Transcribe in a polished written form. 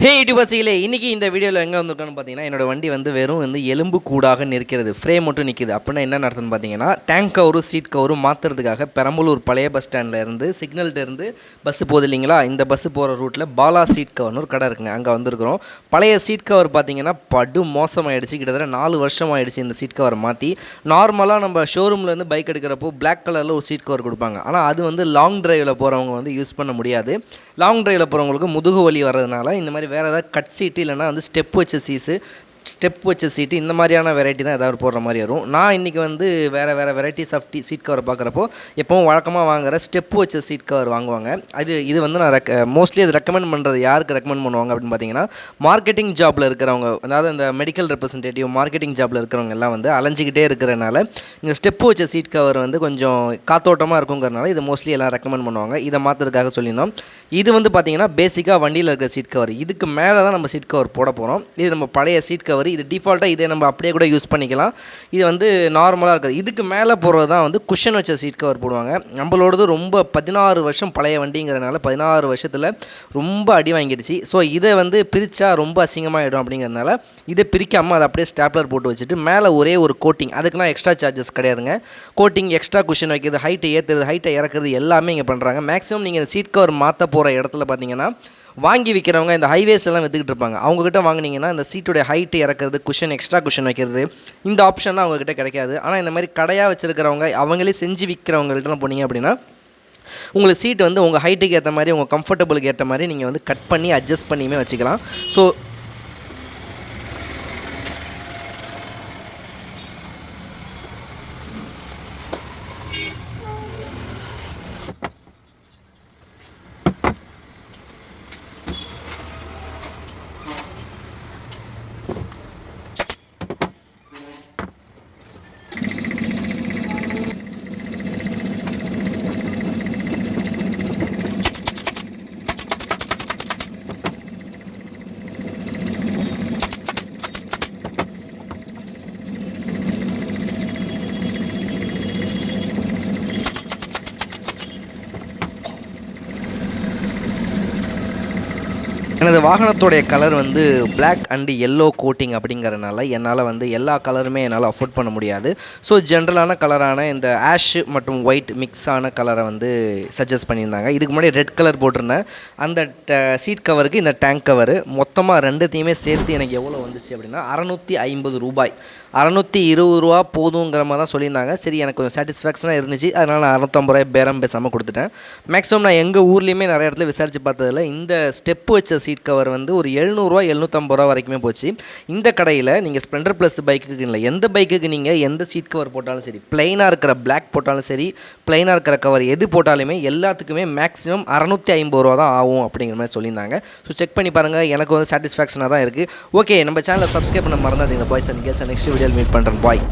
ஹே யூடியூபர்ஸிகளே, இன்றைக்கி இந்த வீடியோவில் எங்கே வந்திருக்கோன்னு பார்த்தீங்கன்னா, என்னோடய வண்டி வந்து வெறும் எலும்பு கூடாக நிற்கிறது. ஃப்ரேம் மட்டும் நிற்கிது. அப்படின்னா என்ன நடத்துன்னு பார்த்தீங்கன்னா, டேங்க் கவரும் சீட் கவரும் மாற்றுறதுக்காக பெரம்பலூர் பழைய பஸ் ஸ்டாண்டில் இருந்து சிக்னல்கிட்டேருந்து பஸ்ஸு போகுது இல்லைங்களா, இந்த பஸ்ஸு போகிற ரூட்டில் பாலா சீட் கவர்னு ஒரு கடை இருக்குங்க. அங்கே வந்திருக்கிறோம். பழைய சீட் கவர் பார்த்தீங்கன்னா படு மோசமாகிடுச்சு. கிட்டத்தட்ட 4 வருஷம் ஆகிடுச்சு இந்த சீட் கவர் மாற்றி. நார்மலாக நம்ம ஷோரூம்லேருந்து பைக் எடுக்கிறப்போ பிளாக் கலரில் ஒரு சீட் கவர் கொடுப்பாங்க. ஆனால் அது வந்து லாங் டிரைவில் போகிறவங்க யூஸ் பண்ண முடியாது. லாங் டிரைவில் போகிறவங்களுக்கு முதுகு வலி வர்றதுனால இந்த மாதிரி வேறு ஏதாவது கட் சீட்டு இல்லைனா ஸ்டெப் வச்ச சீட்டு இந்த மாதிரியான வெரைட்டி தான் ஏதாவது போடுற மாதிரி வரும். நான் இன்றைக்கி வேறு வெரைட்டிஸ் ஆஃப் சீட் கவர் பார்க்குறப்போ எப்பவும் வழக்கமாக வாங்குகிற ஸ்டெப் வச்ச சீட் கவர் வாங்குவாங்க. இது நான் மோஸ்ட்லி அது ரெக்கமெண்ட் பண்ணுறது யாருக்கு ரெக்கமெண்ட் பண்ணுவாங்க அப்படின்னு பார்த்தீங்கன்னா, மார்க்கெட்டிங் ஜாபில் இருக்கிறவங்க, அதாவது இந்த மெடிக்கல் ரெப்ரசன்டேட்டிவ் மார்க்கெட்டிங் ஜாபில் இருக்கிறவங்க எல்லாம் அலைஞ்சிக்கிட்டே இருக்கிறனால இந்த ஸ்டெப் வச்ச சீட் கவர் கொஞ்சம் காத்தோட்டமாக இருக்குங்கிறனால இதை மோஸ்ட்லி எல்லாம் ரெக்கமெண்ட் பண்ணுவாங்க. இதை மாற்றுறதுக்காக சொல்லியிருந்தோம். இது பார்த்தீங்கன்னா பேசிக்காக வண்டியில் இருக்கிற சீட் கவர். இதுக்கு மேலே தான் நம்ம சீட் கவர் போட போகிறோம். இது நம்ம பழைய சீட் கவர். இது டிஃபால்ட்டாக இதை நம்ம அப்படியே கூட யூஸ் பண்ணிக்கலாம். இது நார்மலாக இருக்குது. இதுக்கு மேலே போகிறது தான் குஷன் வச்ச சீட் கவர் போடுவாங்க. நம்மளோடது ரொம்ப 16 வருஷம் பழைய வண்டிங்கிறதுனால 16 வருஷத்தில் ரொம்ப அடி வாங்கிடுச்சு. ஸோ இதை பிரித்தா ரொம்ப அசிங்கமாகிடும். அப்படிங்கிறதுனால இதை பிரிக்காமல் அதை அப்படியே ஸ்டாப்லர் போட்டு வச்சுட்டு மேலே ஒரே ஒரு கோட்டிங், அதுக்கெலாம் எக்ஸ்ட்ரா சார்ஜஸ் கிடையாதுங்க. கோட்டிங், எக்ஸ்ட்ரா குஷன் வைக்கிறது, ஹைட்டை ஏற்றுறது, ஹைட்டை இறக்குறது எல்லாமே இங்கே பண்ணுறாங்க. மேக்ஸிமம் நீங்கள் இந்த சீட் கவர் மாற்ற போகிற இடத்துல பார்த்தீங்கன்னா வாங்கி விற்கிறவங்க இந்த ஹைவேஸ் எல்லாம் விற்றுக்கிட்டு இருப்பாங்க. அவங்ககிட்ட வாங்கினீங்கன்னா இந்த சீட்டுடைய ஹைட்டு இறக்குறது, குஷன், எக்ஸ்ட்ரா குஷன் வைக்கிறது, இந்த ஆப்ஷன்லாம் அவங்ககிட்ட கிடைக்காது. ஆனால் இந்த மாதிரி கடையாக வச்சுருக்கிறவங்க, அவங்களே செஞ்சு விற்கிறவங்கள்ட்டலாம் போனீங்க அப்படின்னா உங்களுக்கு சீட் உங்கள் ஹைட்டுக்கு ஏற்ற மாதிரி, உங்கள் கம்ஃபர்டபுளுக்கு ஏற்ற மாதிரி நீங்கள் கட் பண்ணி அட்ஜஸ்ட் பண்ணியுமே வச்சுக்கலாம். ஸோ எனது வாகனத்தோடைய colour black and yellow coating அப்படிங்கிறனால என்னால் எல்லா கலருமே என்னால் அஃபோர்ட் பண்ண முடியாது. ஸோ ஜென்ரலான கலரான இந்த ஆஷ் மற்றும் ஒயிட் மிக்ஸான கலரை சஜஸ்ட் பண்ணியிருந்தாங்க. இதுக்கு முன்னாடி ரெட் கலர் போட்டிருந்தேன். அந்த சீட் கவருக்கு இந்த டேங்க் கவரு மொத்தமாக ரெண்டுத்தையுமே சேர்த்து எனக்கு எவ்வளோ வந்துச்சு அப்படின்னா 650 ரூபாய். 620 ரூபா போதுங்கிற மாதிரி தான் சொல்லியிருந்தாங்க. சரி, எனக்கு கொஞ்சம் சாட்டிஸ்ஃபேக்ஷனாக இருந்துச்சு. அதனால் நான் 650 ரூபாய் பேரம் பேசாமல் கொடுத்துட்டேன். மேக்ஸிமம் நான் எங்கள் ஊர்லேயுமே நிறைய இடத்துல விசாரித்து பார்த்ததில் இந்த ஸ்டெப்பு வச்ச சீட் கவர் ஒரு 700 ரூபா 750 ரூபா வரைக்குமே போச்சு. இந்த கடையில் நீங்கள் ஸ்ப்ளெண்டர் ப்ளஸ் பைக்குக்கு இல்லை, எந்த பைக்குக்கு நீங்கள் எந்த சீட் கவர் போட்டாலும் சரி, ப்ளைனாக இருக்கிற பிளாக் போட்டாலும் சரி, ப்ளைனாக இருக்கிற கவர் எது போட்டாலுமே எல்லாத்துக்குமே மேக்ஸிமம் 650 ரூபா தான் ஆகும் அப்படிங்கிற மாதிரி சொல்லியிருந்தாங்க. ஸோ செக் பண்ணி பாருங்கள். எனக்கு சாட்டிஸ்ஃபேக்ஷனாக தான் இருக்குது. ஓகே, நம்ம சேனலை சப்ஸ்கிரைப் பண்ண மறந்தாதீங்க பாய்ஸ் அண்ட் கேர்ள்ஸ். நெக்ஸ்ட் வீடியோவில் மீட் பண்ணுறேன். பாய்.